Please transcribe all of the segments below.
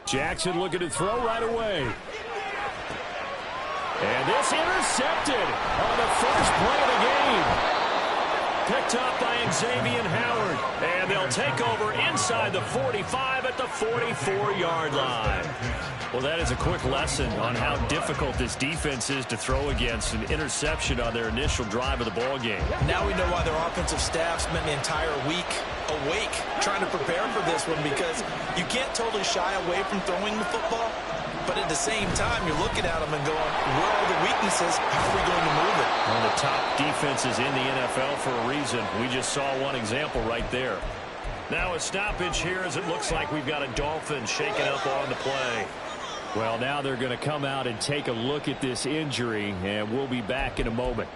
Jackson looking to throw right away. And this intercepted on the first play of the game. Picked up by Xavier Howard. And they'll take over inside the 45 at the 44-yard line. Well, that is a quick lesson on how difficult this defense is to throw against. An interception on their initial drive of the ball game. Now we know why their offensive staff spent the entire week awake trying to prepare for this one, because you can't totally shy away from throwing the football. But at the same time, you're looking at them and going, where are the weaknesses? How are we going to move it? One of the top defenses in the NFL for a reason. We just saw one example right there. Now a stoppage here as it looks like we've got a Dolphin shaking up on the play. Well, now they're going to come out and take a look at this injury, and we'll be back in a moment.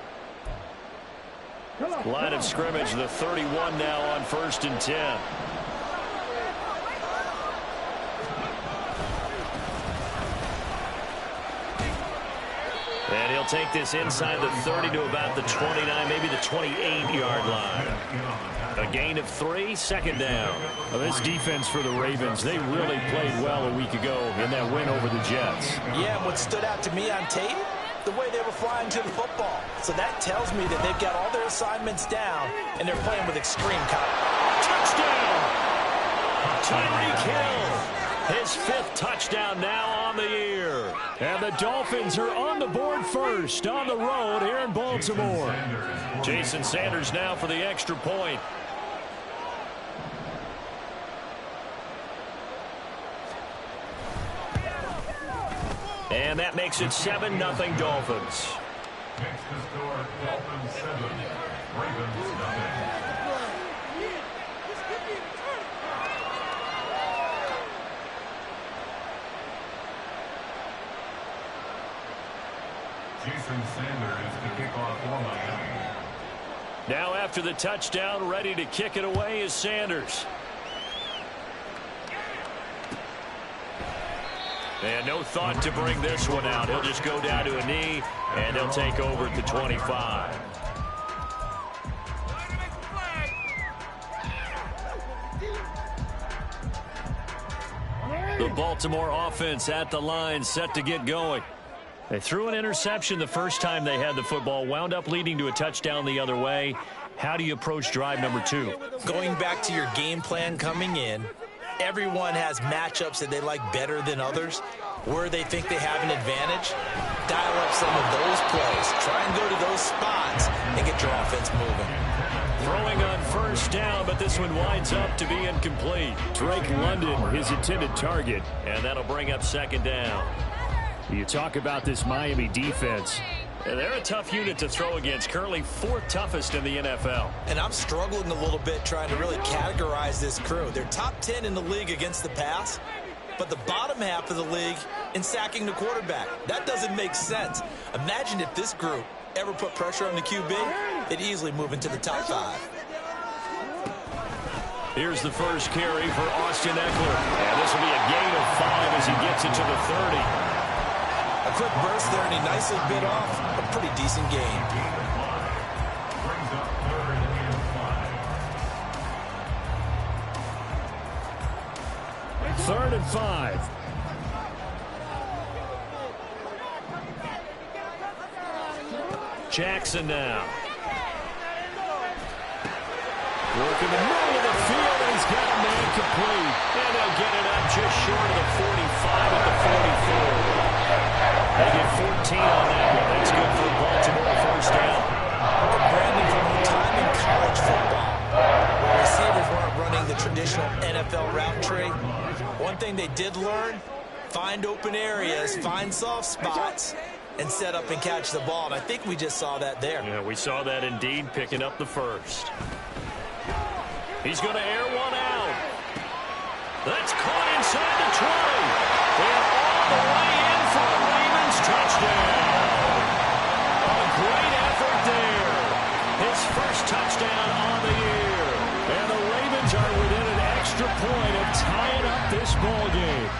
Line of scrimmage, the 31 now on 1st and 10. And he'll take this inside the 30 to about the 29, maybe the 28-yard line. A gain of 3, 2nd down. Well, this defense for the Ravens, they really played well a week ago in that win over the Jets. Yeah, and what stood out to me on tape, the way they were flying to the football. So that tells me that they've got all their assignments down, and they're playing with extreme confidence. Touchdown! Tyreek Hill. His 5th touchdown now on the year. And the Dolphins are on the board first on the road here in Baltimore. Jason Sanders now for the extra point. And that makes it 7-0 Dolphins. Next to score, Dolphins 7, Ravens 0. Jason Sanders to kick off for Miami. Now after the touchdown, ready to kick it away is Sanders. And no thought to bring this one out. He'll just go down to a knee, and he'll take over at the 25. The Baltimore offense at the line, set to get going. They threw an interception the first time they had the football, wound up leading to a touchdown the other way. How do you approach drive number 2? Going back to your game plan coming in, everyone has matchups that they like better than others. Where they think they have an advantage, dial up some of those plays. Try and go to those spots and get your offense moving. Throwing on 1st down, but this one winds up to be incomplete. Drake London, his intended target, and that'll bring up 2nd down. You talk about this Miami defense. They're a tough unit to throw against, currently 4th toughest in the NFL. And I'm struggling a little bit trying to really categorize this crew. They're top 10 in the league against the pass, but the bottom half of the league in sacking the quarterback. That doesn't make sense. Imagine if this group ever put pressure on the QB, they'd easily move into the top 5. Here's the first carry for Austin Eckler. And this will be a gain of 5 as he gets it to the 30. A quick burst there, and he nicely bit off a pretty decent gain. Brings up 3rd and 5. 3rd and 5. Jackson now. Working the middle of the field, and he's got a man complete. And they'll get it up just short of the 45 at the 44. They get 14 on that one. That's good for Baltimore, 1st down. Brandon, from your time in college football, where receivers weren't running the traditional NFL route tree, one thing they did learn, find open areas, find soft spots, and set up and catch the ball. And I think we just saw that there. Yeah, we saw that indeed, picking up the 1st. He's going to air one out. That's caught inside the 20. And all the way in for a Ravens touchdown. A great effort there. His 1st touchdown on the year. And the Ravens are within an extra point of tying up this ball game.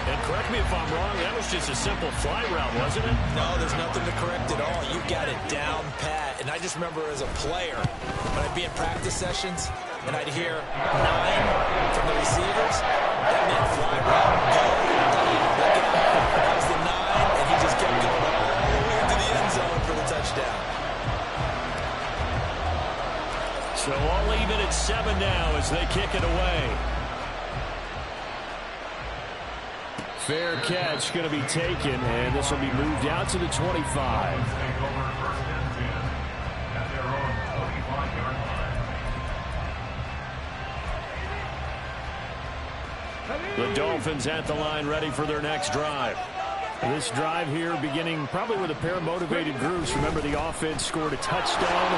And correct me if I'm wrong, that was just a simple fly route, wasn't it? No, there's nothing to correct at all. You got it down pat. And I just remember as a player, when I'd be in practice sessions and I'd hear 9 from the receivers, that meant fly Fair catch going to be taken, and this will be moved out to the 25. Take over first and 10 at their own 25-yard line. The Dolphins at the line ready for their next drive. This drive here beginning probably with a pair of motivated groups. Remember, the offense scored a touchdown.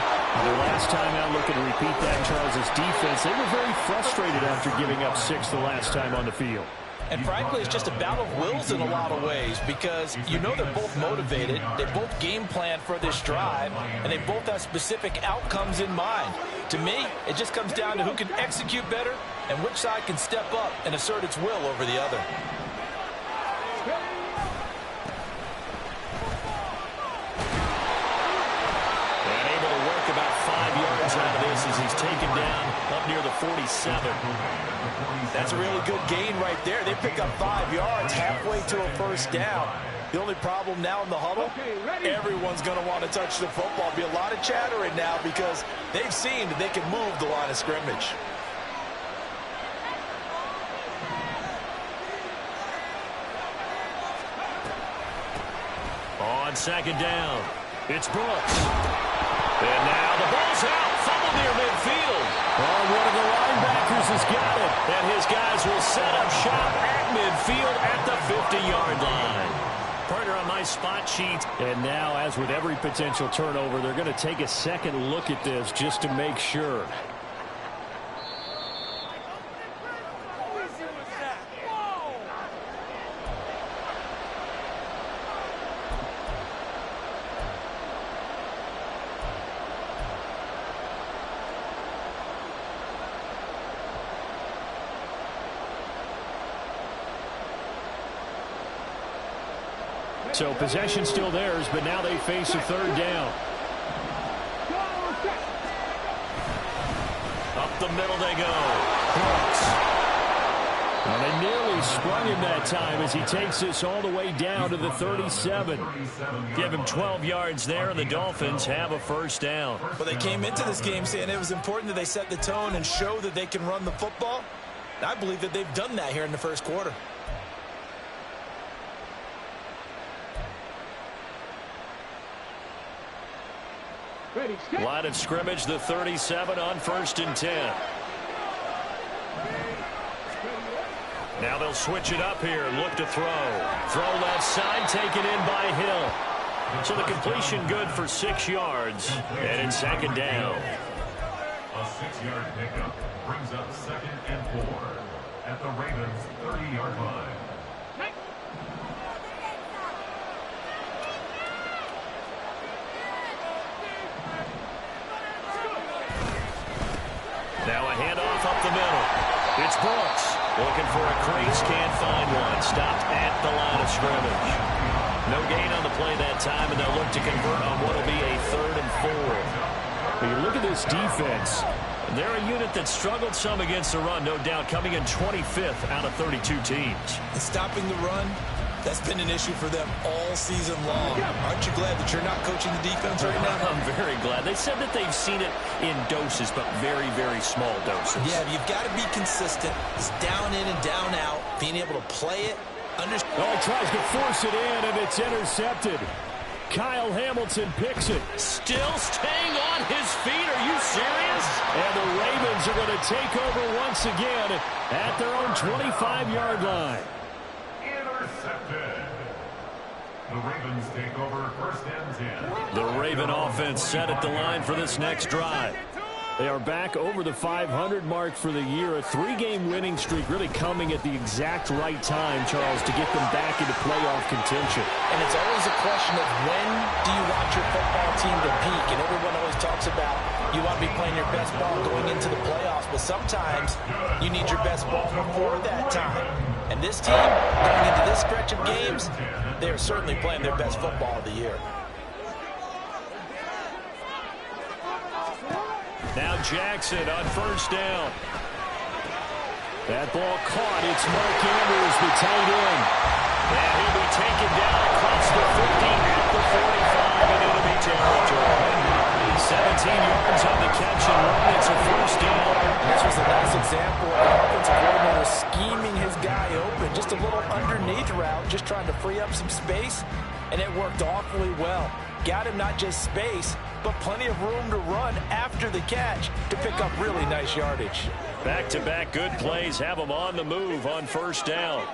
Their last time out, looking to repeat that, Charles' defense. They were very frustrated after giving up 6 the last time on the field. And frankly, it's just a battle of wills in a lot of ways because you know they're both motivated, they both game plan for this drive, and they both have specific outcomes in mind. To me, it just comes down to who can execute better and which side can step up and assert its will over the other. And able to work about 5 yards out of this as he's taken down up near the 47. That's a really good gain right there. They pick up 5 yards halfway to a first down. The only problem now in the huddle, everyone's going to want to touch the football. Be a lot of chattering now because they've seen that they can move the line of scrimmage. On second down, it's Brooks. And now the ball's out. Fumble near midfield. Oh, one of the linebackers has got it. And his guys will set up shop at midfield at the 50-yard line. Partner on my spot sheet. And now, as with every potential turnover, they're going to take a second look at this just to make sure. So possession still theirs, but now they face a third down. Up the middle they go. Brooks. Well, they nearly sprung him that time as he takes this all the way down to the 37. Give him 12 yards there, and the Dolphins have a first down. But they came into this game saying it was important that they set the tone and show that they can run the football. I believe that they've done that here in the first quarter. Line of scrimmage, the 37 on 1st and 10. Now they'll switch it up here. Look to throw. Throw left side, taken in by Hill. So the completion good for 6 yards. And it's second down. A 6-yard pickup brings up 2nd and 4 at the Ravens' 30-yard line. Now a handoff up the middle. It's Brooks. Looking for a crease, can't find one. Stopped at the line of scrimmage. No gain on the play that time, and they'll look to convert on what will be a 3rd and 4. When you look at this defense, they're a unit that struggled some against the run, no doubt, coming in 25th out of 32 teams. And stopping the run, that's been an issue for them all season long. Aren't you glad that you're not coaching the defense right now? I'm very glad. They said that they've seen it in doses, but very, very small doses. Yeah, you've got to be consistent. It's down in and down out, being able to play it. Oh, he tries to force it in, and it's intercepted. Kyle Hamilton picks it. Still staying on his feet. Are you serious? And the Ravens are going to take over once again at their own 25-yard line. Intercepted. The Ravens take over 1st and 10. The Raven offense set at the line for this next drive. They are back over the 500 mark for the year. A 3-game winning streak really coming at the exact right time, Charles, to get them back into playoff contention. And it's always a question of when do you want your football team to peak? And everyone always talks about you want to be playing your best ball going into the playoffs, but sometimes you need your best ball before that time. And this team, going into this stretch of games, they are certainly playing their best football of the year. Now Jackson on 1st down. That ball caught. It's Mark Andrews, the tight end. And he'll be taken down across the 50 at the 45 and enemy territory. 17 yards on the catch and run. It's a first down. This was a nice example of an offensive coordinator scheming his guy open. Just just a little underneath route, just trying to free up some space, and it worked awfully well. Got him not just space, but plenty of room to run after the catch to pick up really nice yardage. Back-to-back good plays have him on the move on first down.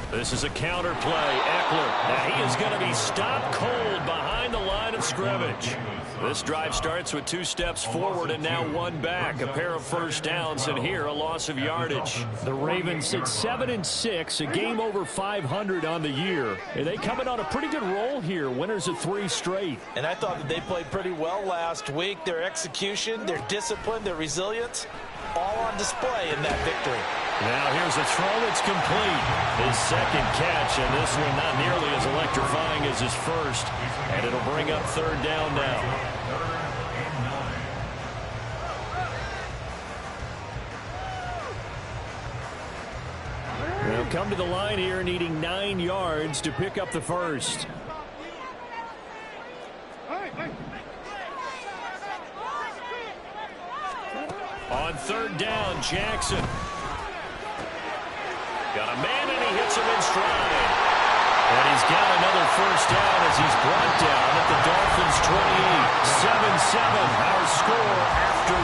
This is a counter play. Eckler. Now he is going to be stopped cold behind the line of scrimmage. This drive starts with 2 steps forward and now 1 back. A pair of first downs, and here a loss of yardage. The Ravens sit 7-6, a game over 500 on the year. And they come in on a pretty good roll here. Winners of 3 straight. And I thought that they played pretty well last week. Their execution, their discipline, their resilience, all on display in that victory. Now here's a throw that's complete. His second catch, and this one not nearly as electrifying as his first. And it'll bring up third down now. They'll come to the line here needing 9 yards to pick up the first. On third down, Jackson. Got a man, and he hits him in stride. And he's got another first down as he's brought down at the Dolphins' 28. 7-7, our score after 1.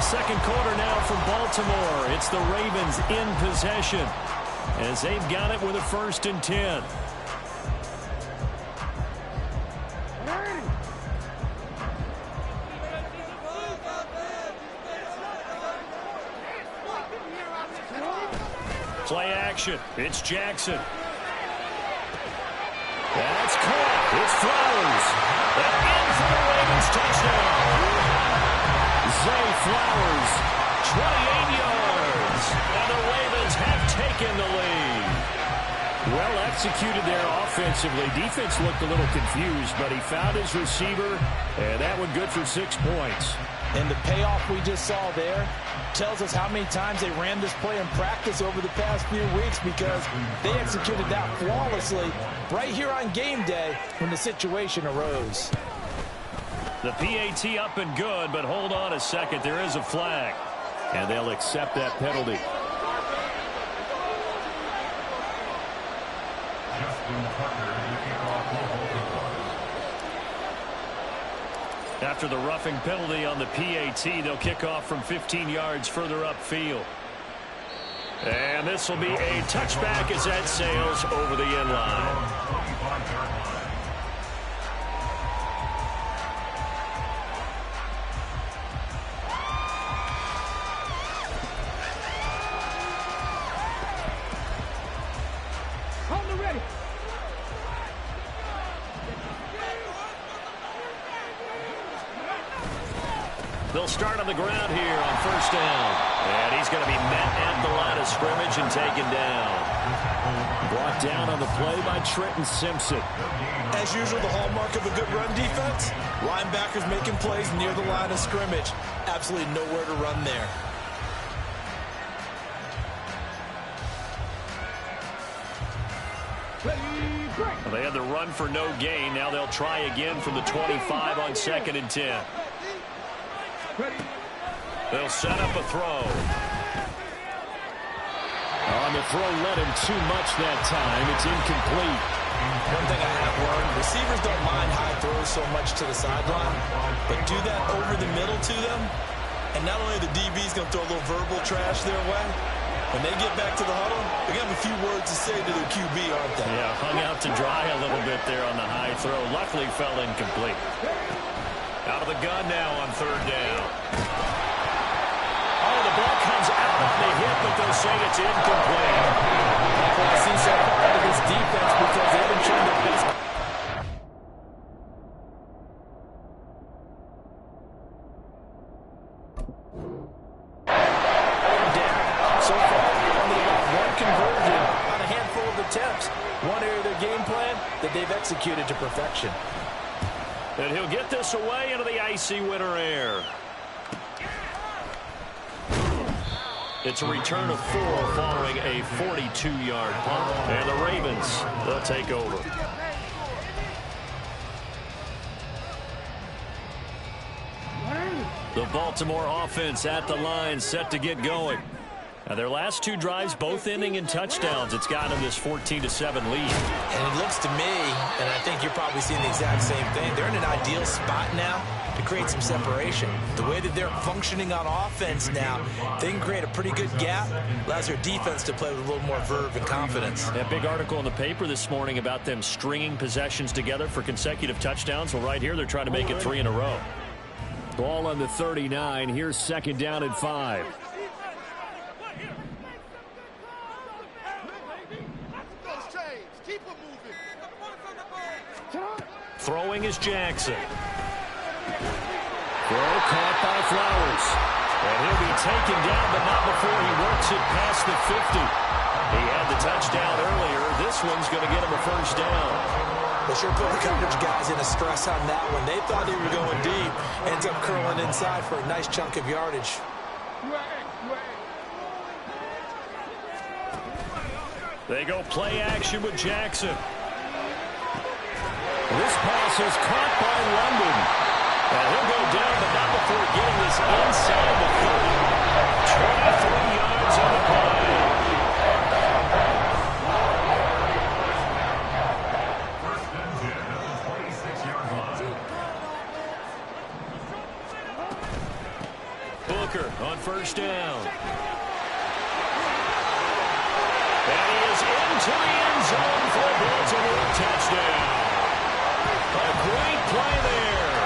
Second quarter now from Baltimore. It's the Ravens in possession as they've got it with a 1st and 10. Play action. It's Jackson. That's caught. It's Flowers. And in for the Ravens touchdown. Zay Flowers, 28 yards. And the Ravens have taken the lead. Well executed there offensively. Defense looked a little confused, but he found his receiver, and that one good for 6 points. And the payoff we just saw there tells us how many times they ran this play in practice over the past few weeks, because they executed that flawlessly right here on game day when the situation arose. The PAT up and good, but hold on a second. There is a flag. And they'll accept that penalty. After the roughing penalty on the PAT, they'll kick off from 15 yards further upfield. And this will be a touchback as that sails over the end line. They'll start on the ground here on first down. And he's going to be met at the line of scrimmage and taken down. Brought down on the play by Trenton Simpson. As usual, the hallmark of a good run defense, linebackers making plays near the line of scrimmage. Absolutely nowhere to run there. They had the run for no gain. Now they'll try again from the 25 on 2nd and 10. They'll set up a throw. On the throw, led him too much that time. It's incomplete. One thing I have learned, receivers don't mind high throws so much to the sideline, but do that over the middle to them, and not only the DB's going to throw a little verbal trash their way, when they get back to the huddle, they're going to have a few words to say to their QB, aren't they? Yeah, hung out to dry a little bit there on the high throw. Luckily fell incomplete. Out of the gun now on third down. Oh, the ball comes out on the hit, but they'll say it's incomplete. That's what I see so far out of this defense, because they've been trying their best. So far, only about one conversion on a handful of attempts. One area of their game plan that they've executed to perfection. And he'll get this away into the icy winter air. It's a return of 4 following a 42-yard punt. And the Ravens, they'll take over. The Baltimore offense at the line, set to get going. Now, their last two drives, both ending in touchdowns. It's gotten them this 14-7 lead. And it looks to me, and I think you're probably seeing the exact same thing, they're in an ideal spot now to create some separation. The way that they're functioning on offense now, they can create a pretty good gap. Allows their defense to play with a little more verve and confidence. That big article in the paper this morning about them stringing possessions together for consecutive touchdowns. Well, right here, they're trying to make it 3 in a row. Ball on the 39. Here's 2nd down and 5. Throwing is Jackson. Throw caught by Flowers. And he'll be taken down, but not before he works it past the 50. He had the touchdown earlier. This one's going to get him a first down. They sure put the coverage guys in a stress on that one. They thought they were going deep. Ends up curling inside for a nice chunk of yardage. They go play action with Jackson. This pass is caught by London. And he'll go down, but not before getting this inside the 30. 23 yards on the play. First and 10 at the 26-yard line. Booker on first down. And he is into the end zone for a Baltimore touchdown. A great play there.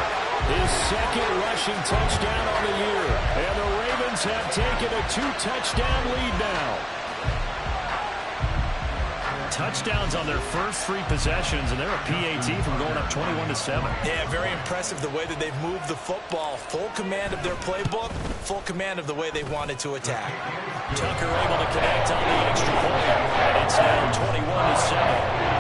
His second rushing touchdown on the year. And the Ravens have taken a 2-touchdown lead now. Touchdowns on their first 3 possessions, and they're a PAT from going up 21-7. Yeah, very impressive the way that they've moved the football. Full command of their playbook, full command of the way they wanted to attack. Tucker able to connect on the extra point, and it's now 21-7.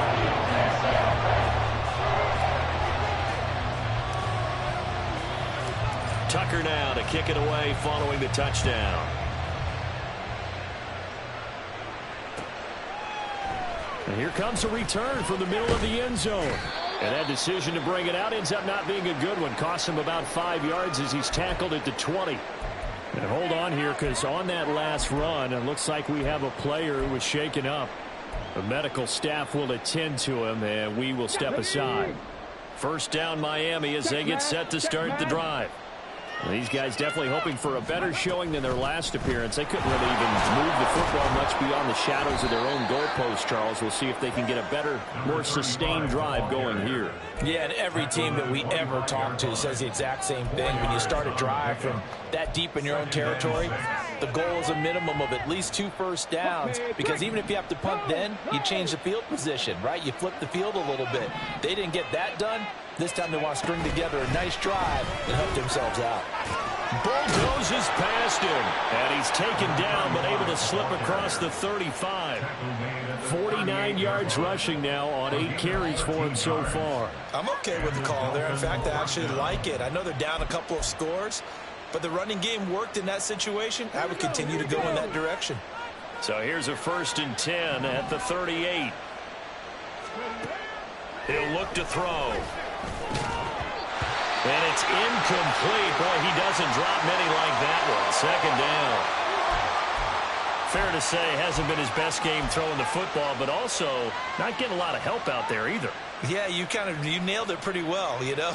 Tucker now to kick it away following the touchdown. And here comes a return from the middle of the end zone. And that decision to bring it out ends up not being a good one. Costs him about 5 yards as he's tackled at the 20. And hold on here, because on that last run, it looks like we have a player who was shaken up. The medical staff will attend to him, and we will step aside. First down Miami as they get set to start the drive. Well, these guys definitely hoping for a better showing than their last appearance. They couldn't really even move the football much beyond the shadows of their own goalpost, Charles. We'll see if they can get a better, more sustained drive going here. Yeah, and every team that we ever talk to says the exact same thing. When you start a drive from that deep in your own territory, the goal is a minimum of at least 2 first downs, because even if you have to punt then, you change the field position, right? You flip the field a little bit. They didn't get that done. This time they want to string together a nice drive and help themselves out. Bulldozes past him, and he's taken down but able to slip across the 35. 49 yards rushing now on 8 carries for him so far. I'm okay with the call there. In fact, I actually like it. I know they're down a couple of scores, but the running game worked in that situation. I would continue to go in that direction. So here's a 1st and 10 at the 38. He'll look to throw. And it's incomplete. Boy, he doesn't drop many like that one. 2nd down. Fair to say, hasn't been his best game throwing the football, but also not getting a lot of help out there either. Yeah, you nailed it pretty well, you know.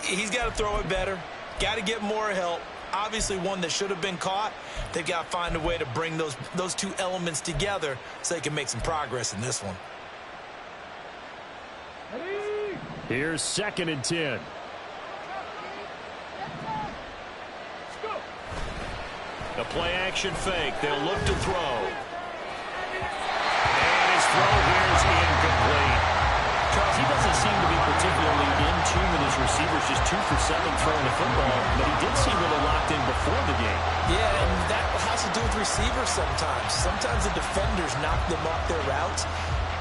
He's got to throw it better. Got to get more help. Obviously one that should have been caught. They've got to find a way to bring those 2 elements together so they can make some progress in this one. Here's 2nd and 10. A play-action fake. They'll look to throw. And his throw here is incomplete. Charles, he doesn't seem to be particularly in tune with his receivers, just 2 for 7 throwing the football, but he did seem really locked in before the game. Yeah, and that has to do with receivers sometimes. Sometimes the defenders knock them off their routes,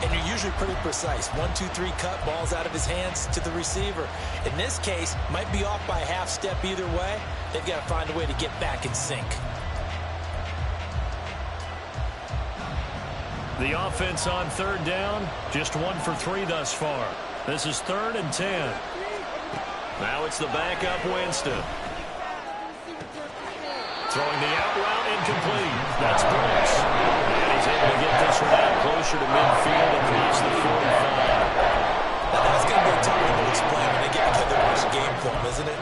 and you're usually pretty precise. 1, 2, 3 cut, balls out of his hands to the receiver. In this case, might be off by a half step either way. They've got to find a way to get back in sync. The offense on 3rd down, just 1 for 3 thus far. This is 3rd and 10. Now it's the backup Winston. Throwing the out route incomplete. That's Brooks. And he's able to get this one out closer to midfield across the 45. Now that's going to be tough to explain when they get together and watch game film, isn't it?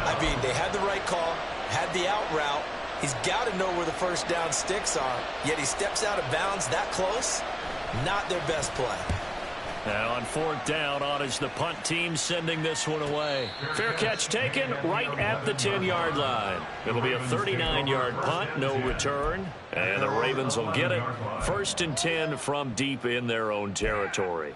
I mean, they had the right call, had the out route. He's got to know where the first down sticks are, yet he steps out of bounds that close. Not their best play. Now on fourth down, on is the punt team sending this one away. Fair catch taken right at the 10-yard line. It'll be a 39-yard punt, no return. And the Ravens will get it. 1st and 10 from deep in their own territory.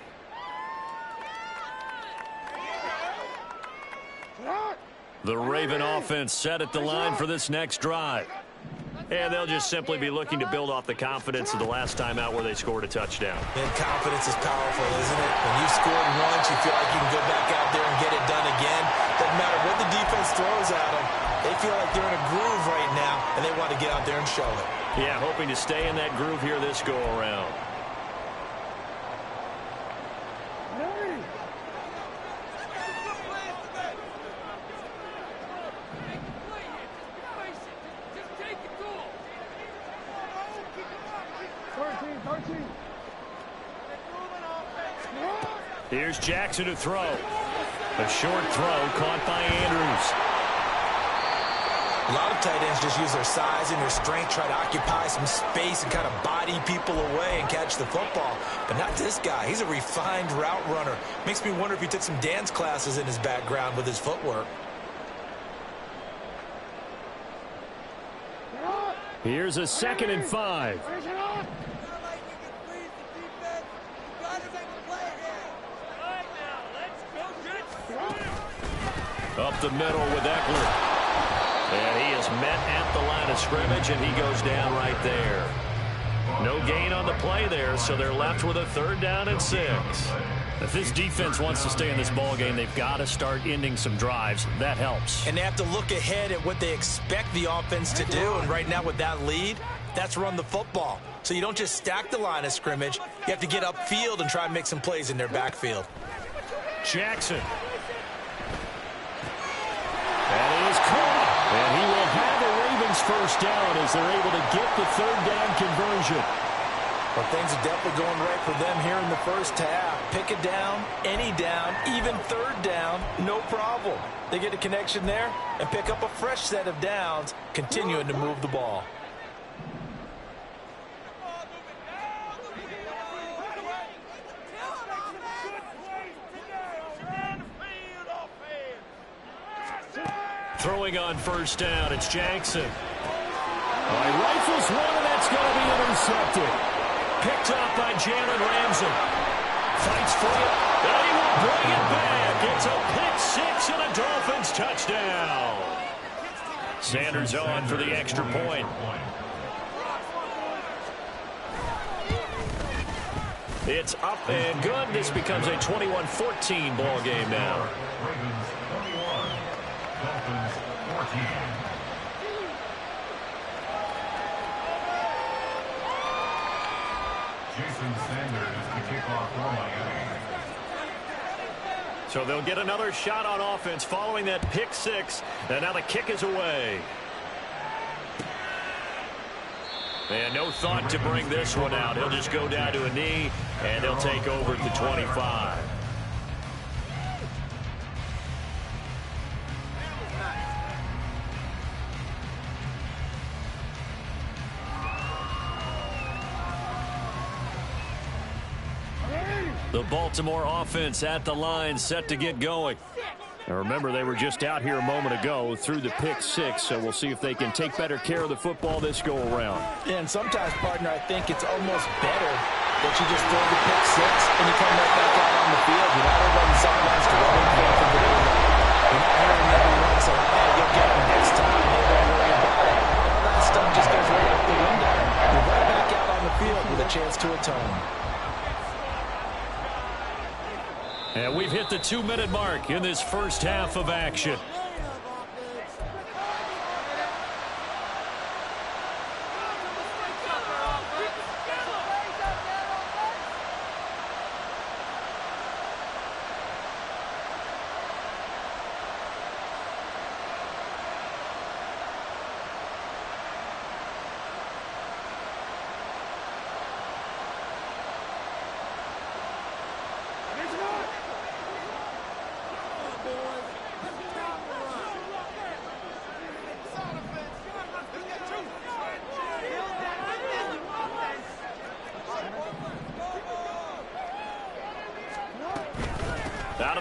The Raven offense set at the line for this next drive. And they'll just simply be looking to build off the confidence of the last time out where they scored a touchdown. And confidence is powerful, isn't it? When you've scored once, you feel like you can go back out there and get it done again. Doesn't matter what the defense throws at them. They feel like they're in a groove right now, and they want to get out there and show it. Yeah, hoping to stay in that groove here this go-around. Here's Jackson to throw. A short throw caught by Andrews. A lot of tight ends just use their size and their strength, try to occupy some space and kind of body people away and catch the football. But not this guy. He's a refined route runner. Makes me wonder if he took some dance classes in his background with his footwork. Here's a 2nd and 5. Up the middle with Eckler. And he is met at the line of scrimmage, and he goes down right there. No gain on the play there, so they're left with a 3rd down and 6. If this defense wants to stay in this ballgame, they've got to start ending some drives. That helps. And they have to look ahead at what they expect the offense to do. And right now with that lead, that's run the football. So you don't just stack the line of scrimmage. You have to get upfield and try and make some plays in their backfield. Jackson. And it is caught. And he will have the Ravens 1st down as they're able to get the 3rd down conversion. Well, things are definitely going right for them here in the first half. Pick a down, any down, even 3rd down, no problem. They get a connection there and pick up a fresh set of downs, continuing to move the ball. Throwing on 1st down, it's Jackson. Rifles one, and that's going to be intercepted. Picked up by Jalen Ramsey. Fights for it, and he will bring it back. It's a pick 6 and a Dolphins touchdown. Sanders on for the extra point. It's up and good. This becomes a 21-14 ball game now. Ravens 21, Dolphins 14. Jason Sanders is the kickoff for Miami. So they'll get another shot on offense following that pick 6. And now the kick is away. And no thought to bring this one out. He'll just go down to a knee, and he'll take over at the 25. The Baltimore offense at the line, set to get going. Now remember, they were just out here a moment ago through the pick 6, so we'll see if they can take better care of the football this go-around. And sometimes, partner, I think it's almost better that you just throw the pick 6 and you come right back out on the field. You're not over on the sidelines to run from the day. You're not hearing everyone say, hey, you'll get them next time. They don't worry about it. All that stuff just goes right out the window. You're right back out on the field with a chance to atone. And we've hit the 2-minute mark in this first half of action.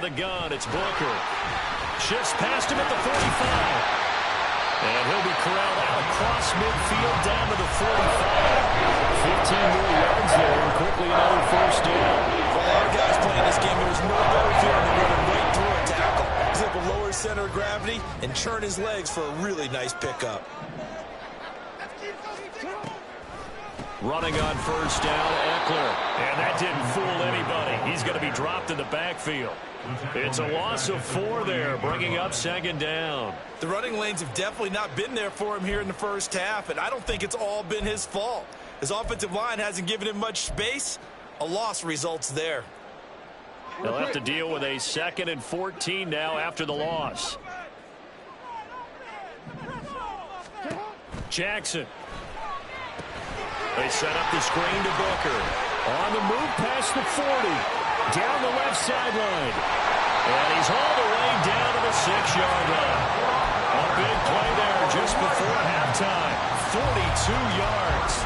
the gun. It's Booker. Shifts past him at the 45. And he'll be corralled out across midfield down to the 45. 15 more yards there, and quickly another first down. For a lot of guys playing this game, there was no better feeling than running right through a tackle. He's able to lower his center of gravity and churn his legs for a really nice pickup. Running on first down, Eckler. And that didn't fool anybody. He's going to be dropped in the backfield. It's a loss of 4 there, bringing up second down. The running lanes have definitely not been there for him here in the first half, and I don't think it's all been his fault. His offensive line hasn't given him much space. A loss results there. They'll have to deal with a 2nd and 14 now after the loss. Jackson. They set up the screen to Booker. On the move past the 40. Down the left sideline. And he's all the way down to the 6-yard line. A big play there just before halftime. 42 yards.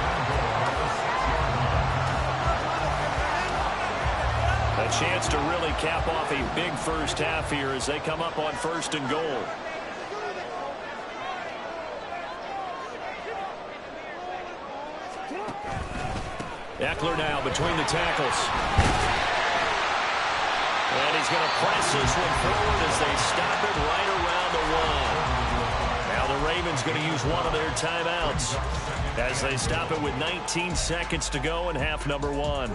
A chance to really cap off a big first half here as they come up on 1st and goal. Eckler now between the tackles. And he's going to press this one forward as they stop it right around the 1. Now the Ravens going to use one of their timeouts as they stop it with 19 seconds to go in half number 1.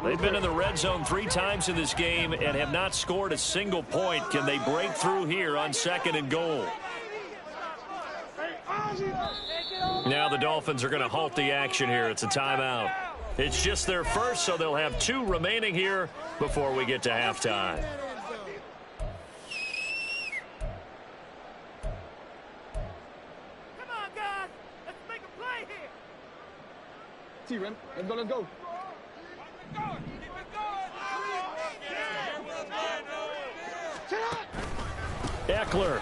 They've been in the red zone 3 times in this game and have not scored a single point. Can they break through here on 2nd and goal? Now the Dolphins are going to halt the action here. It's a timeout. It's just their first, so they'll have 2 remaining here before we get to halftime. Come on, guys. Let's make a play here. T-Ren, let's go, let's go. Eckler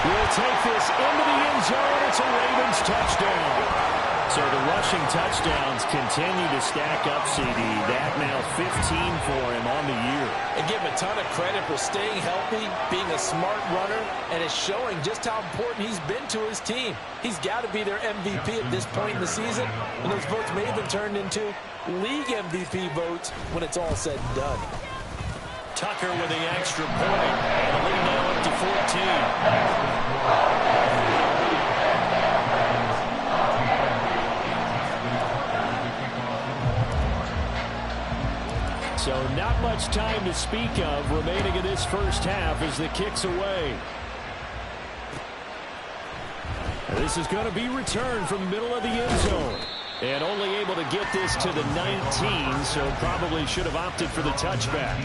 will take this into the end zone. It's a Ravens touchdown. So the rushing touchdowns continue to stack up, CD. That now 15 for him on the year. And give him a ton of credit for staying healthy, being a smart runner, and it's showing just how important he's been to his team. He's got to be their MVP at this point in the season, and those votes may have been turned into league MVP votes when it's all said and done. Tucker with the extra point, and the lead now up to 14. So not much time to speak of remaining in this first half as the kick's away. This is going to be returned from the middle of the end zone. And only able to get this to the 19, so probably should have opted for the touchback.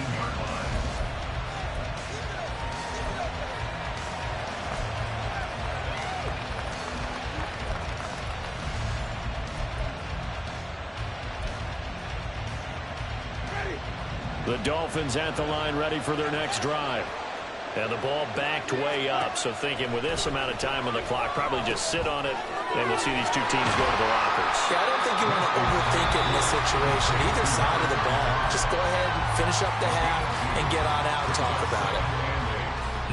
The Dolphins at the line ready for their next drive. And the ball backed way up, so thinking with this amount of time on the clock, probably just sit on it, and we'll see these 2 teams go to the lockers. Yeah, I don't think you want to overthink it in this situation. Either side of the ball. Just go ahead and finish up the half and get on out and talk about it.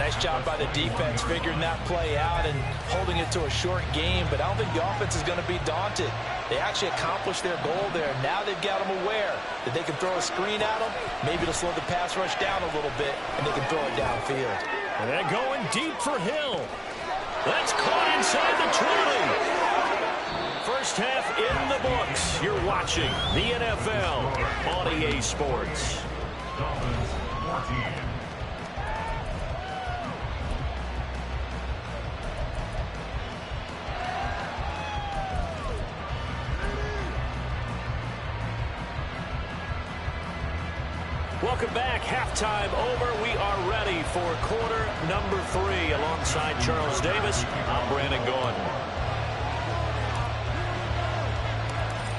Nice job by the defense figuring that play out and holding it to a short game, but I don't think the offense is going to be daunted. They actually accomplished their goal there. Now they've got them aware that they can throw a screen at them. Maybe it'll slow the pass rush down a little bit, and they can throw it downfield. And they're going deep for Hill. That's caught inside the 20. First half in the books. You're watching the NFL on EA Sports. Dolphins 14. Welcome back. Halftime over. We are ready for quarter number 3. Alongside Charles Davis, I'm Brandon Gordon.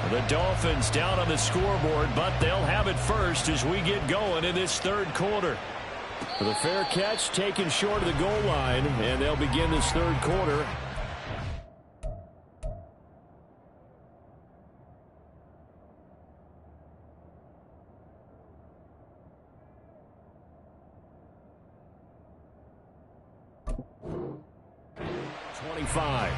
The Dolphins down on the scoreboard, but they'll have it first as we get going in this 3rd quarter. The fair catch taken short of the goal line, and they'll begin this 3rd quarter. 25.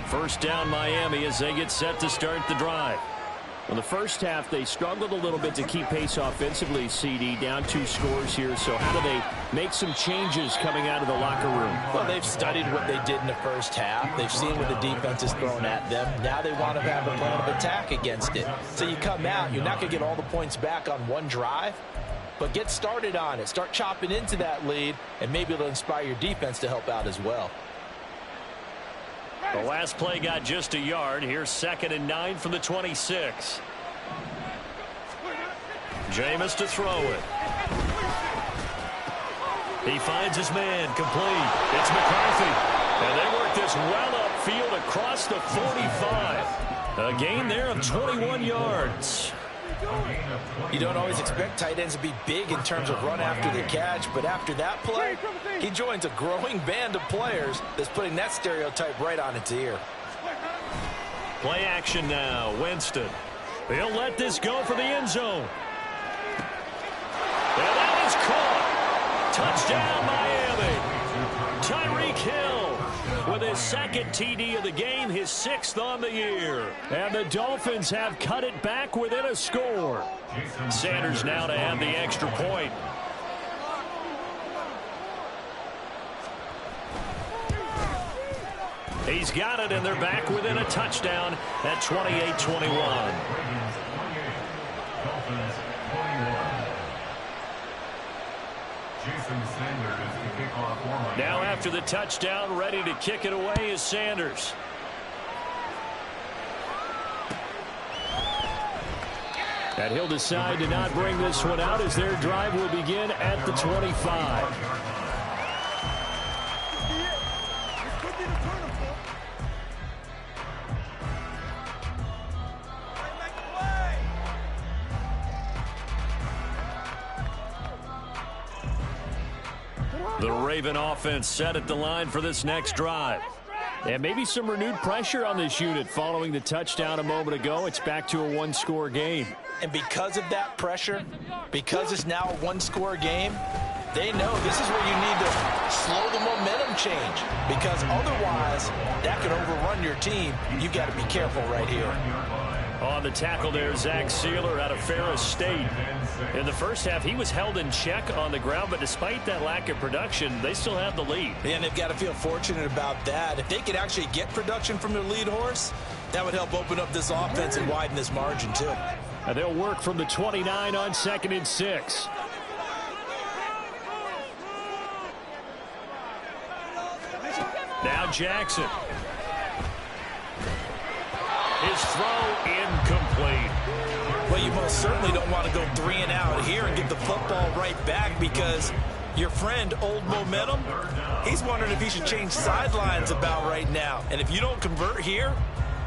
First down Miami as they get set to start the drive. In the first half, they struggled a little bit to keep pace offensively, CD, down 2 scores here. So how do they make some changes coming out of the locker room? Well, they've studied what they did in the first half. They've seen what the defense is throwing at them. Now they want to have a plan of attack against it. So you come out, you're not going to get all the points back on one drive, but get started on it. Start chopping into that lead, and maybe it'll inspire your defense to help out as well. The last play got just a yard. Here's 2nd and 9 from the 26. Jameis to throw it. He finds his man, complete. It's McCarthy. And they work this well upfield across the 45. A gain there of 21 yards. You don't always expect tight ends to be big in terms of run after the catch, but after that play, he joins a growing band of players that's putting that stereotype right on its ear. Play action now. Winston. He'll let this go for the end zone. And that is caught. Touchdown, Miami. Tyreek Hill with his 2nd TD of the game, his 6th on the year. And the Dolphins have cut it back within a score. Sanders now to add the extra point. He's got it, and they're back within a touchdown at 28-21. Now after the touchdown, ready to kick it away is Sanders. And he'll decide to not bring this one out as their drive will begin at the 25. The Raven offense set at the line for this next drive. And maybe some renewed pressure on this unit following the touchdown a moment ago. It's back to a 1-score game. And because of that pressure, because it's now a 1-score game, they know this is where you need to slow the momentum change. Because otherwise, that could overrun your team. You've got to be careful right here. On the tackle there, Zach Sealer out of Ferris State. In the first half, he was held in check on the ground, but despite that lack of production, they still have the lead. And they've got to feel fortunate about that. If they could actually get production from their lead horse, that would help open up this offense and widen this margin, too. And they'll work from the 29 on 2nd and 6. Now Jackson. His throw incomplete. Well, you most certainly don't want to go 3 and out here and get the football right back because your friend, Old Momentum, he's wondering if he should change sidelines about right now. And if you don't convert here,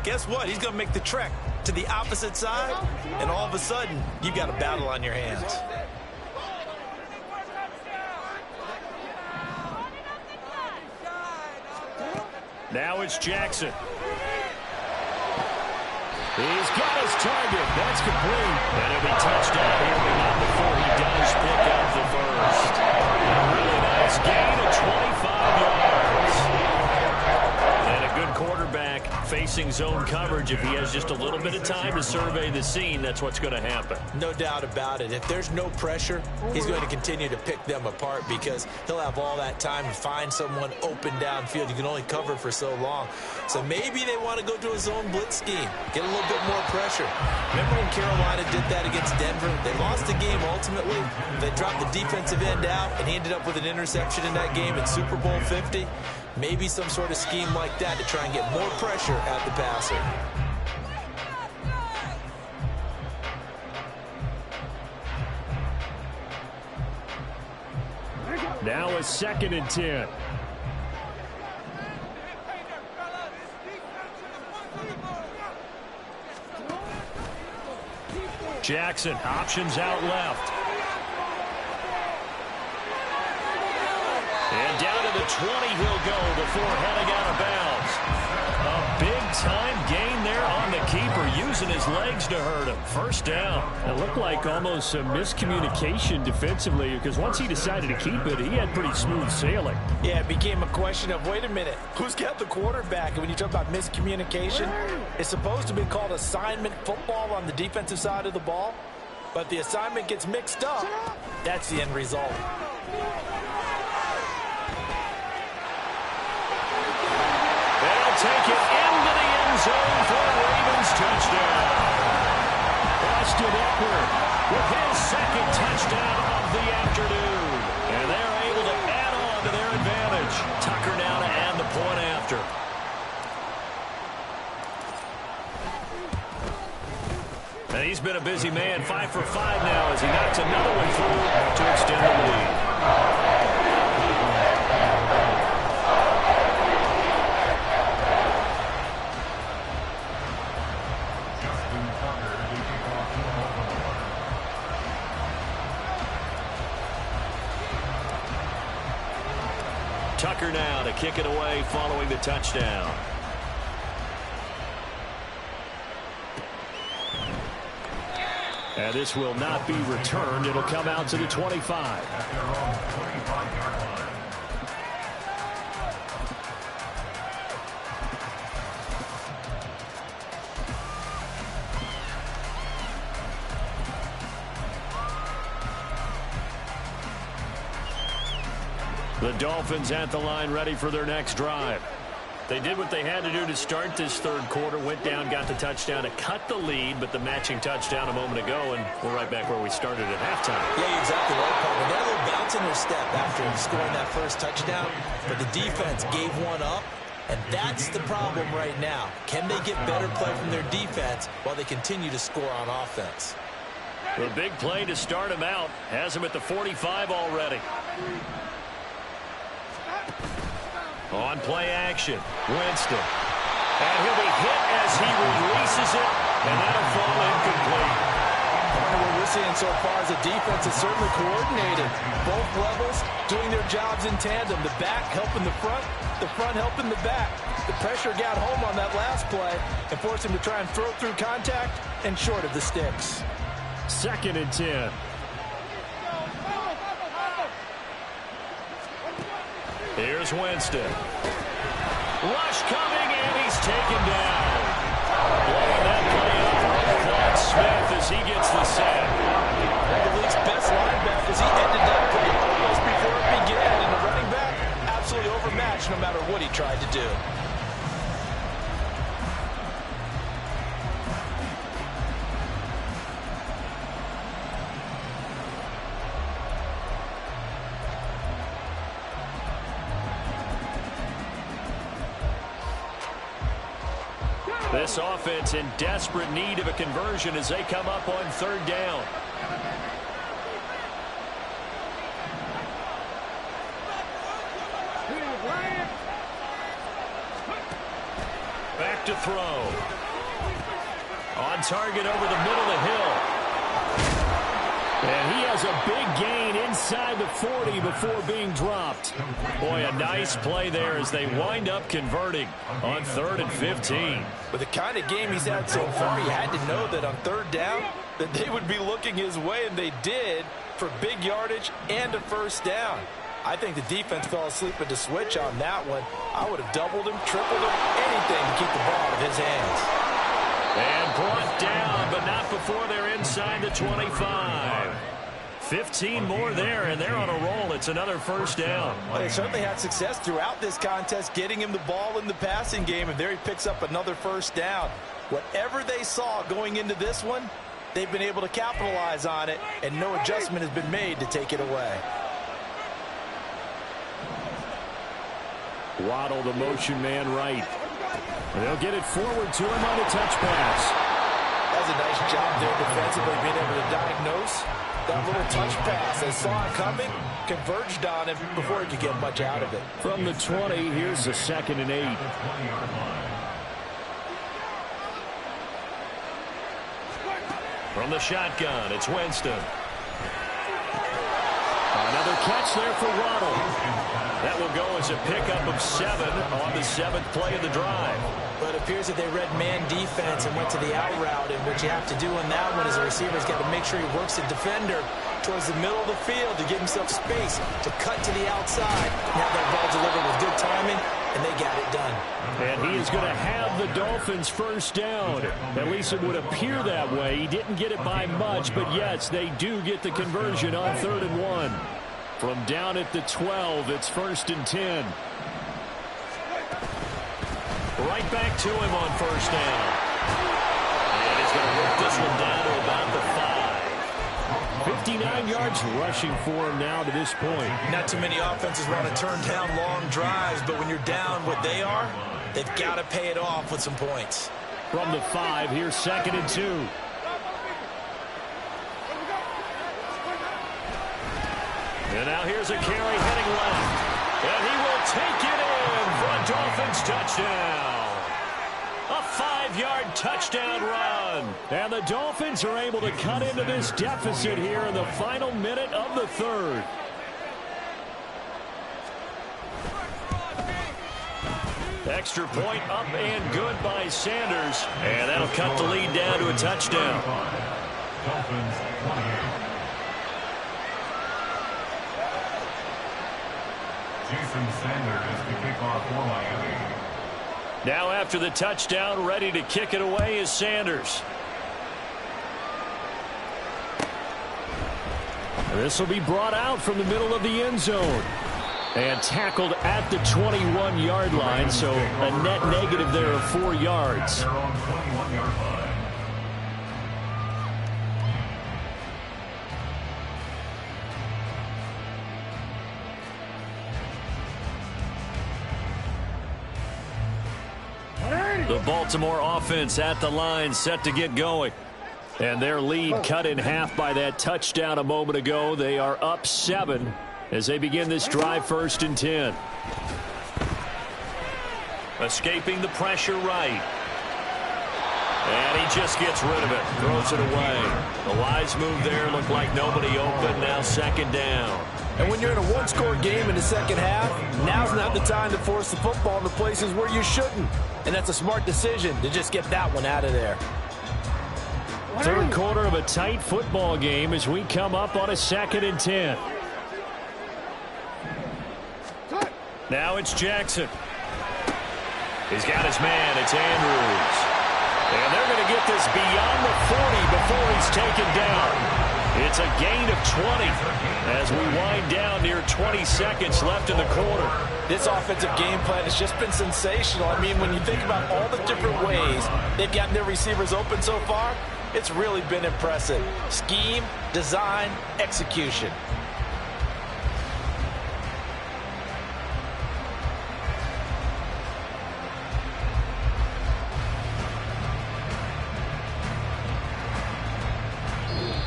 guess what? He's going to make the trek to the opposite side, and all of a sudden, you've got a battle on your hands. Now it's Jackson. He's got his target. That's complete. And it'll be touchdown here, but not before he does pick up the first. A really nice gain of 25 yards. And a good quarterback facing zone coverage. If he has just a little bit of time to survey the scene, that's what's going to happen. No doubt about it. If there's no pressure, he's going to continue to pick them apart because he'll have all that time to find someone open downfield. You can only cover for so long. So maybe they want to go to a zone blitz scheme, get a little bit more pressure. Remember when Carolina did that against Denver? They lost the game ultimately. They dropped the defensive end out, and he ended up with an interception in that game in Super Bowl 50. Maybe some sort of scheme like that to try and get more pressure at the passer. Now a 2nd and 10. Jackson, options out left. And down to the 20 he'll go before heading out of bounds. A big-time gain there on the keeper using his legs to hurt him. First down. It looked like almost some miscommunication defensively because once he decided to keep it, he had pretty smooth sailing. Yeah, it became a question of, wait a minute, who's got the quarterback? And when you talk about miscommunication, it's supposed to be called assignment football on the defensive side of the ball. But the assignment gets mixed up. That's the end result. They'll take it into the end zone for a Ravens touchdown. Austin Eckler with his second touchdown of the afternoon. And they're able to add on to their advantage. Tucker now to add the point after. And he's been a busy man, 5 for 5 now as he knocks another one through to extend the lead. Tucker now to kick it away following the touchdown. And this will not be returned. It'll come out to the 25. The Dolphins at the line ready for their next drive. They did what they had to do to start this third quarter, went down, got the touchdown to cut the lead, but the matching touchdown a moment ago, and we're right back where we started at halftime. Yeah, exactly right, Paul. They had a little bounce in their step after scoring that first touchdown, but the defense gave one up, and that's the problem right now. Can they get better play from their defense while they continue to score on offense? The big play to start him out has him at the 45 already. On play action, Winston. And he'll be hit as he releases it, and that'll fall incomplete. What we're seeing so far is the defense is certainly coordinated. Both levels doing their jobs in tandem. The back helping the front helping the back. The pressure got home on that last play and forced him to try and throw through contact and short of the sticks. 2nd and 10. Here's Winston. Rush coming, and he's taken down. Blowing that play up for Claude Smith as he gets the sack. One of the league's best linebackers. He ended that play almost before it began. And the running back, absolutely overmatched no matter what he tried to do. This offense in desperate need of a conversion as they come up on 3rd down. Back to throw. On target over the middle of the hill. And he has a big gain inside the 40 before being dropped. Boy, a nice play there as they wind up converting on 3rd and 15. With the kind of game he's had so far, you had to know that on 3rd down that they would be looking his way, and they did, for big yardage and a first down. I think the defense fell asleep at the switch on that one. I would have doubled him, tripled him, anything to keep the ball out of his hands. And brought down, but not before they're inside the 25. 15 more there, and they're on a roll. It's another first down. Well, they certainly had success throughout this contest, getting him the ball in the passing game, and there he picks up another first down. Whatever they saw going into this one, they've been able to capitalize on it, and no adjustment has been made to take it away. Waddle, the motion man right. They'll get it forward to him on a touch pass. That's a nice job there defensively, being able to diagnose that little touch pass. They saw it coming, converged on him before he could get much out of it. From the 20, here's the 2nd and 8. From the shotgun, it's Winston. Another catch there for Waddle. That will go as a pickup of 7 on the 7th play of the drive. But it appears that they read man defense and went to the out route, and what you have to do on that one is the receiver's got to make sure he works the defender towards the middle of the field to give himself space to cut to the outside and have that ball delivered with good timing, and they got it done. And he is going to have the Dolphins first down. At least it would appear that way. He didn't get it by much, but yes, they do get the conversion on 3rd and 1. From down at the 12, it's 1st and 10. Right back to him on 1st down. And he's going to work this one down to about the 5. 59 yards rushing for him now to this point. Not too many offenses want to turn down long drives, but when you're down what they are, they've got to pay it off with some points. From the 5, here's 2nd and 2. And now here's a carry heading left. And he will take it in for a Dolphins touchdown. A 5-yard touchdown run. And the Dolphins are able to cut into this deficit here in the final minute of the 3rd. Extra point up and good by Sanders. And that'll cut the lead down to a touchdown. Dolphins 28. Jason Sanders to kick off for Miami. Now after the touchdown, ready to kick it away is Sanders. This will be brought out from the middle of the end zone. And tackled at the 21-yard line, so a net negative there of 4 yards. Their own 21-yard line. The Baltimore offense at the line, set to get going. And their lead cut in half by that touchdown a moment ago. They are up 7 as they begin this drive, 1st and 10. Escaping the pressure right. And he just gets rid of it. Throws it away. The wise move there. Looked like nobody open. Now 2nd down. And when you're in a one-score game in the second half, now's not the time to force the football into places where you shouldn't. And that's a smart decision to just get that one out of there. 3rd quarter of a tight football game as we come up on a 2nd and 10. Now it's Jackson. He's got his man. It's Andrews. And they're going to get this beyond the 40 before he's taken down. It's a gain of 20 as we wind down near 20 seconds left in the quarter. This offensive game plan has just been sensational. I mean, when you think about all the different ways they've gotten their receivers open so far, it's really been impressive. Scheme, design, execution.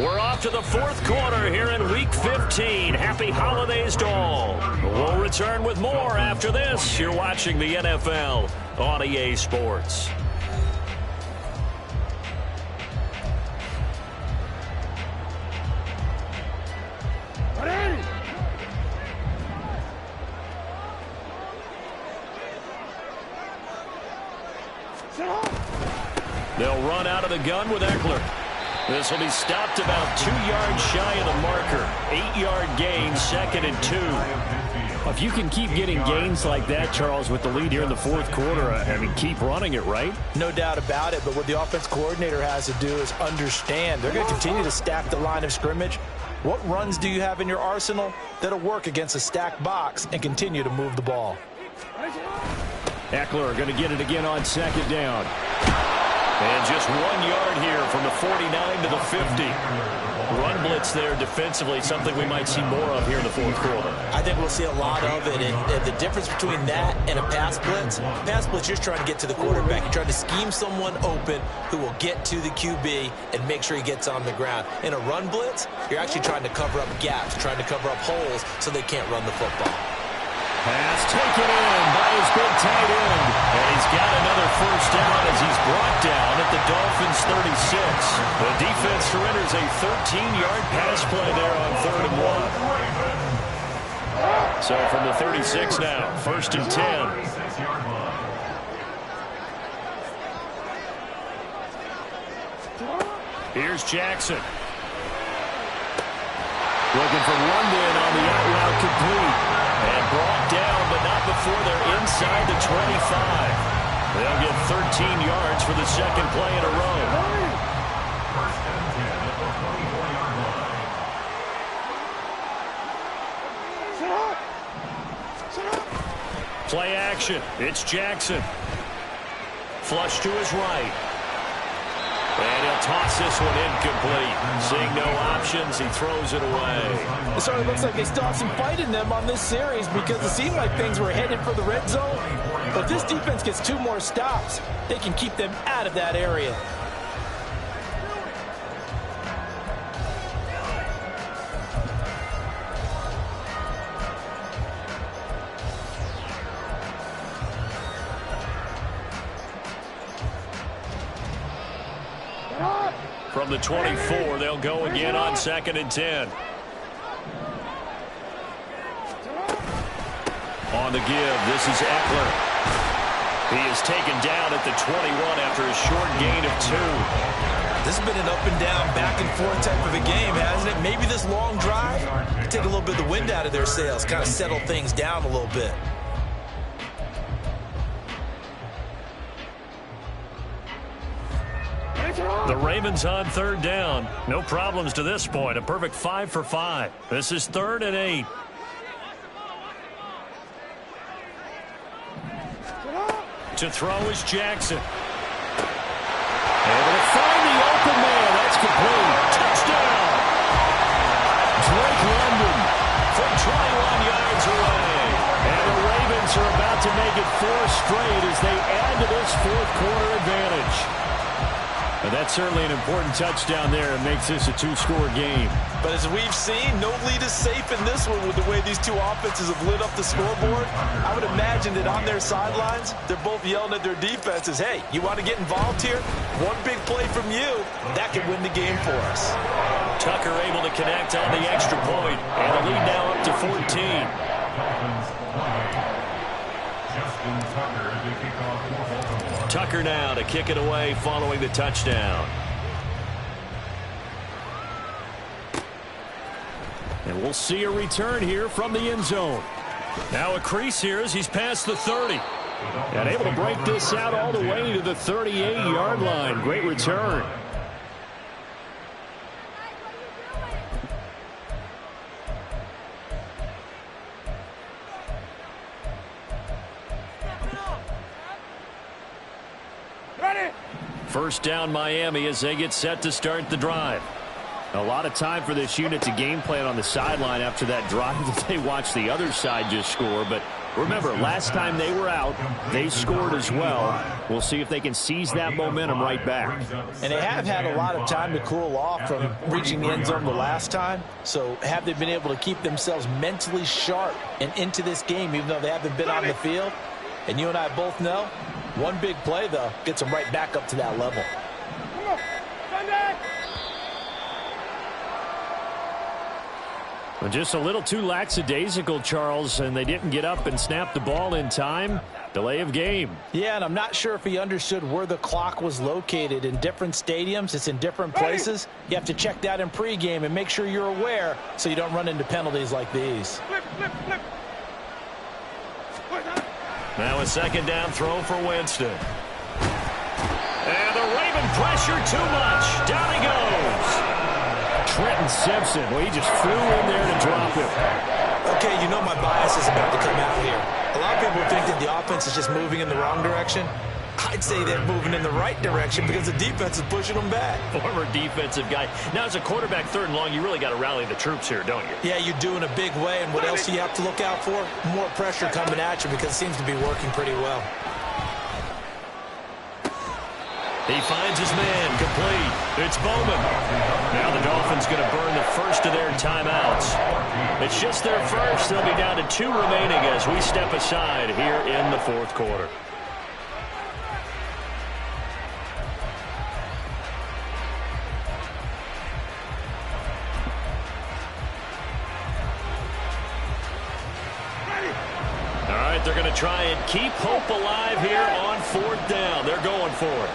We're off to the 4th quarter here in Week 15. Happy holidays to all. We'll return with more after this. You're watching the NFL on EA Sports. They'll run out of the gun with Eckler. This will be stopped about 2 yards shy of the marker. 8-yard gain, 2nd and 2. If you can keep getting gains like that, Charles, with the lead here in the 4th quarter, I mean, keep running it, right? No doubt about it, but what the offense coordinator has to do is understand. They're going to continue to stack the line of scrimmage. What runs do you have in your arsenal that'll work against a stacked box and continue to move the ball? Eckler going to get it again on 2nd down. And just 1 yard here from the 49 to the 50. Run blitz there defensively, something we might see more of here in the 4th quarter. I think we'll see a lot of it. And the difference between that and a pass blitz, you're just trying to get to the quarterback. You're trying to scheme someone open who will get to the QB and make sure he gets on the ground. In a run blitz, you're actually trying to cover up gaps, trying to cover up holes so they can't run the football. Pass taken in by his big tight end. And he's got another 1st down as he's brought down at the Dolphins' 36. The defense surrenders a 13-yard pass play there on 3rd and 1. So from the 36 now, 1st and 10. 36-yard line. Here's Jackson. Looking for London on the out route complete. And brought down, but not before they're inside the 25. They'll get 13 yards for the second play in a row. 1st and 10 at the 24-yard line. Play action. It's Jackson. Flush to his right. And he'll toss this one incomplete. Seeing no options, he throws it away. It sort of looks like they still have some fight in them on this series because it seemed like things were headed for the red zone. But if this defense gets 2 more stops, they can keep them out of that area. From the 24, they'll go again on 2nd and 10. On the give, this is Eckler. He is taken down at the 21 after a short gain of 2. This has been an up and down, back and forth type of a game, hasn't it? Maybe this long drive could take a little bit of the wind out of their sails, kind of settle things down a little bit. The Ravens on 3rd down. No problems to this point. A perfect 5 for 5. This is 3rd and 8. To throw is Jackson. Able to find the open man. That's complete. Touchdown. Drake London from 21 yards away. And the Ravens are about to make it 4 straight as they add to this 4th quarter advantage. And that's certainly an important touchdown there. It makes this a 2-score game. But as we've seen, no lead is safe in this one with the way these two offenses have lit up the scoreboard. I would imagine that on their sidelines, they're both yelling at their defenses, hey, you want to get involved here? One big play from you, that could win the game for us. Tucker able to connect on the extra point, and the lead now up to 14. Justin Tucker to kick off for Baltimore. Tucker now to kick it away following the touchdown. And we'll see a return here from the end zone. Now a crease here as he's past the 30. And able to break this out all the way to the 38-yard line. Great return. First down Miami as they get set to start the drive. A lot of time for this unit to game plan on the sideline after that drive that they watched the other side just score. But remember, last time they were out, they scored as well. We'll see if they can seize that momentum right back. And they have had a lot of time to cool off from reaching the end zone the last time. So have they been able to keep themselves mentally sharp and into this game, even though they haven't been on the field? And you and I both know, one big play, though, gets them right back up to that level. Well, just a little too lackadaisical, Charles, and they didn't get up and snap the ball in time. Delay of game. Yeah, and I'm not sure if he understood where the clock was located. In different stadiums, it's in different places. You have to check that in pregame and make sure you're aware so you don't run into penalties like these. Now a second down throw for Winston. And the Raven pressure too much. Down he goes. Trenton Simpson, well, he just flew in there to drop him. Okay, you know my bias is about to come out here. A lot of people think that the offense is just moving in the wrong direction. I'd say they're moving in the right direction because the defense is pushing them back. Former defensive guy. Now, as a quarterback, 3rd and long, you really got to rally the troops here, don't you? Yeah, you do in a big way. And what else do you have to look out for? More pressure coming at you because it seems to be working pretty well. He finds his man complete. It's Bowman. Now the Dolphins going to burn the first of their timeouts. It's just their first. They'll be down to 2 remaining as we step aside here in the 4th quarter. going to try and keep hope alive here on 4th down. They're going for it.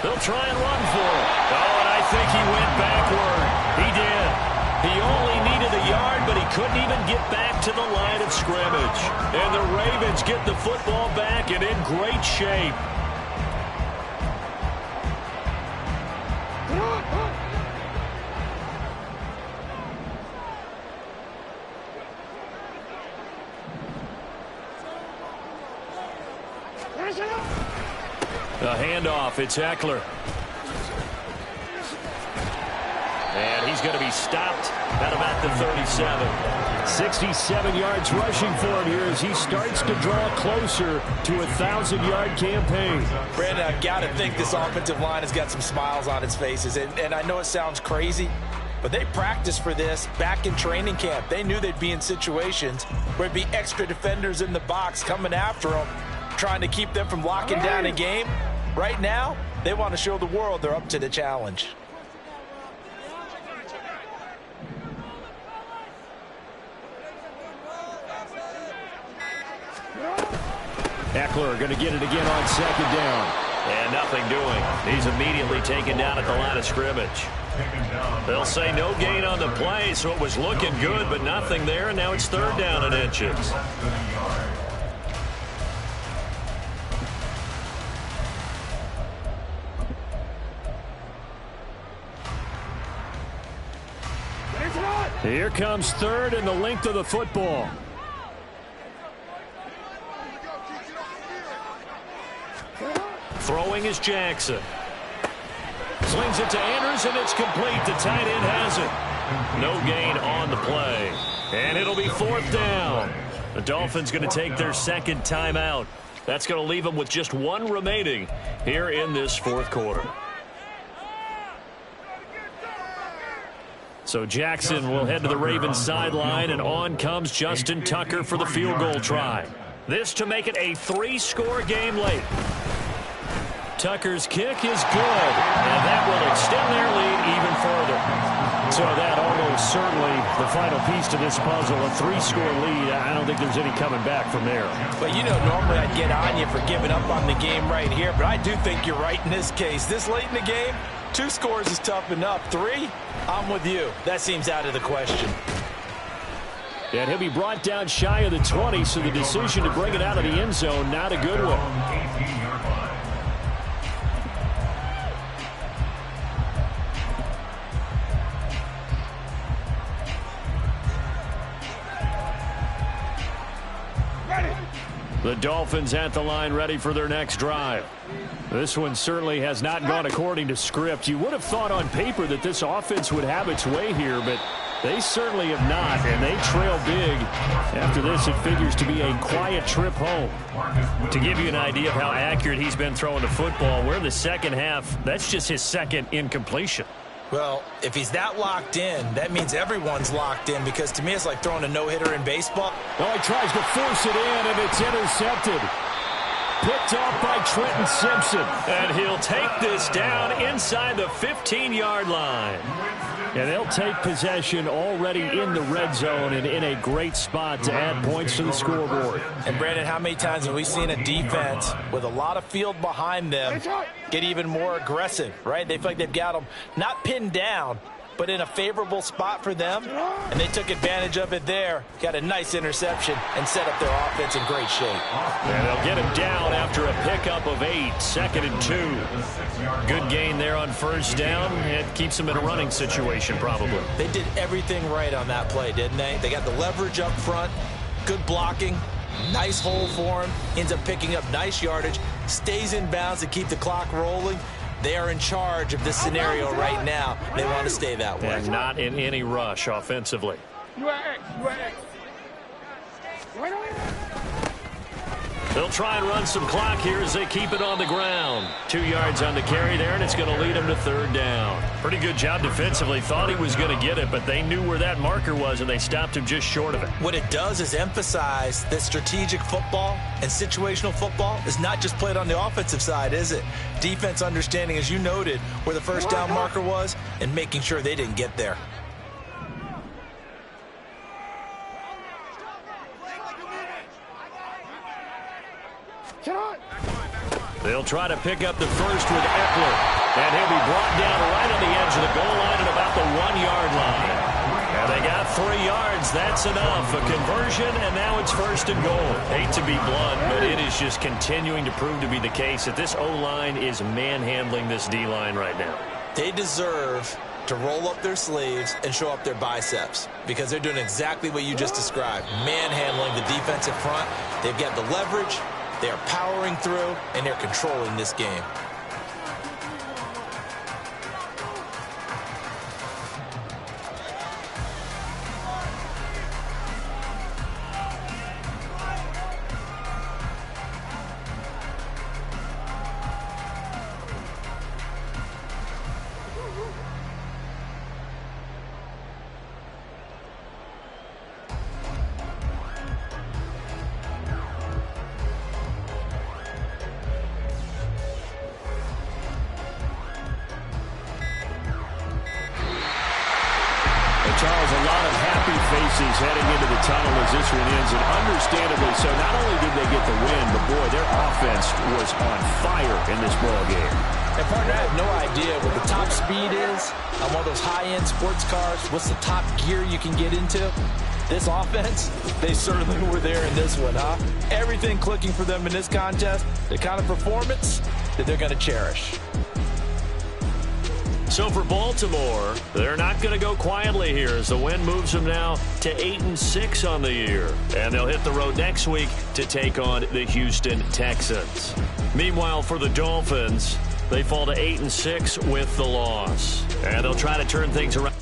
They'll try and run for it. Oh, and I think he went backward. He did. He only needed a yard, but he couldn't even get back to the line of scrimmage. And the Ravens get the football back and in great shape. A handoff. It's Eckler. And he's going to be stopped at about the 37. 67 yards rushing for him here as he starts to draw closer to a 1,000-yard campaign. Brandon, I've got to think this offensive line has got some smiles on its faces. And I know it sounds crazy, but they practiced for this back in training camp. They knew they'd be in situations where there'd be extra defenders in the box coming after them, trying to keep them from locking down a game. Right now, they want to show the world they're up to the challenge. Eckler going to get it again on 2nd down. And nothing doing. He's immediately taken down at the line of scrimmage. They'll say no gain on the play, so it was looking good, but nothing there, and now it's 3rd down and inches. Here comes 3rd and the length of the football. Throwing is Jackson. Slings it to Andrews, and it's complete. The tight end has it. No gain on the play. And it'll be 4th down. The Dolphins going to take their 2nd timeout. That's going to leave them with just 1 remaining here in this 4th quarter. So Jackson will head to the Ravens sideline, and on comes Justin Tucker for the field goal try. This to make it a 3-score game late. Tucker's kick is good, and that will extend their lead even further. So that almost certainly the final piece to this puzzle, a 3-score lead. I don't think there's any coming back from there. But you know, normally I'd get on you for giving up on the game right here, but I do think you're right in this case. This late in the game, 2 scores is tough enough. 3, I'm with you. That seems out of the question. And he'll be brought down shy of the 20, so the decision to bring it out of the end zone, not a good one. The Dolphins at the line ready for their next drive. This one certainly has not gone according to script. You would have thought on paper that this offense would have its way here, but they certainly have not, and they trail big. After this, it figures to be a quiet trip home. To give you an idea of how accurate he's been throwing the football, we're in the 2nd half. That's just his 2nd incompletion. Well, if he's that locked in, that means everyone's locked in, because to me it's like throwing a no-hitter in baseball. Oh, he tries to force it in, and it's intercepted. Picked off by Trenton Simpson. And he'll take this down inside the 15-yard line. And they'll take possession already in the red zone and in a great spot to add points to the scoreboard. And, Brandon, how many times have we seen a defense with a lot of field behind them get even more aggressive, right? They feel like they've got them not pinned down, but in a favorable spot for them, and they took advantage of it there. Got a nice interception and set up their offense in great shape. And they'll get him down after a pickup of 8, 2nd and 2. Good gain there on 1st down. It keeps them in a running situation probably. They did everything right on that play, didn't they? They got the leverage up front, good blocking, nice hole for him, ends up picking up nice yardage, stays in bounds to keep the clock rolling. They are in charge of this scenario right now. They want to stay that way. And not in any rush offensively. You are X. You are X. They'll try and run some clock here as they keep it on the ground. 2 yards on the carry there, and it's going to lead them to 3rd down. Pretty good job defensively. Thought he was going to get it, but they knew where that marker was, and they stopped him just short of it. What it does is emphasize that strategic football and situational football is not just played on the offensive side, is it? Defense understanding, as you noted, where the 1st down marker was and making sure they didn't get there. They'll try to pick up the first with Eckler. And he'll be brought down right on the edge of the goal line at about the 1-yard line. And they got 3 yards. That's enough. A conversion, and now it's first and goal. Hate to be blunt, but it is just continuing to prove to be the case that this O-line is manhandling this D-line right now. They deserve to roll up their sleeves and show up their biceps because they're doing exactly what you just described, manhandling the defensive front. They've got the leverage, they are powering through, and they're controlling this game. Charles, a lot of happy faces heading into the tunnel as this one ends, and understandably so. Not only did they get the win, but boy, their offense was on fire in this ball game. And partner, I have no idea what the top speed is on one of those high-end sports cars. What's the top gear you can get into? This offense, they certainly were there in this one, huh? Everything clicking for them in this contest, the kind of performance that they're going to cherish. So for Baltimore, they're not going to go quietly here as the win moves them now to 8-6 on the year. And they'll hit the road next week to take on the Houston Texans. Meanwhile, for the Dolphins, they fall to 8-6 with the loss. And they'll try to turn things around.